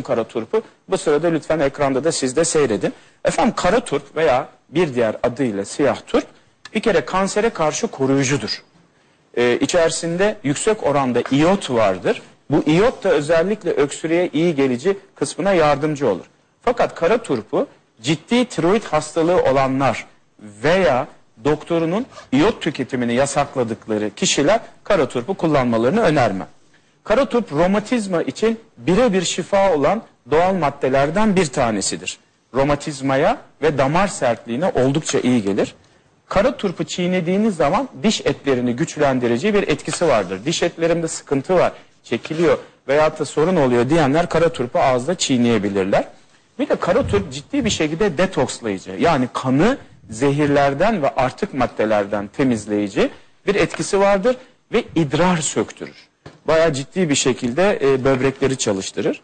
kara turpu. Bu sırada lütfen ekranda da siz de seyredin. Efendim kara turp veya bir diğer adıyla siyah turp bir kere kansere karşı koruyucudur. İçerisinde yüksek oranda iyot vardır. Bu iyot da özellikle öksürüğe iyi gelici kısmına yardımcı olur. Fakat kara turpu ciddi tiroid hastalığı olanlar veya doktorunun iyot tüketimini yasakladıkları kişiler kara turpu kullanmalarını önermem. Kara turp romatizma için birebir şifa olan doğal maddelerden bir tanesidir. Romatizmaya ve damar sertliğine oldukça iyi gelir. Kara turpu çiğnediğiniz zaman diş etlerini güçlendirici bir etkisi vardır. Diş etlerimde sıkıntı var, çekiliyor veyahut da sorun oluyor diyenler kara turpu ağızda çiğneyebilirler. Bir de kara turp ciddi bir şekilde detokslayıcı, yani kanı zehirlerden ve artık maddelerden temizleyici bir etkisi vardır ve idrar söktürür. Bayağı ciddi bir şekilde böbrekleri çalıştırır.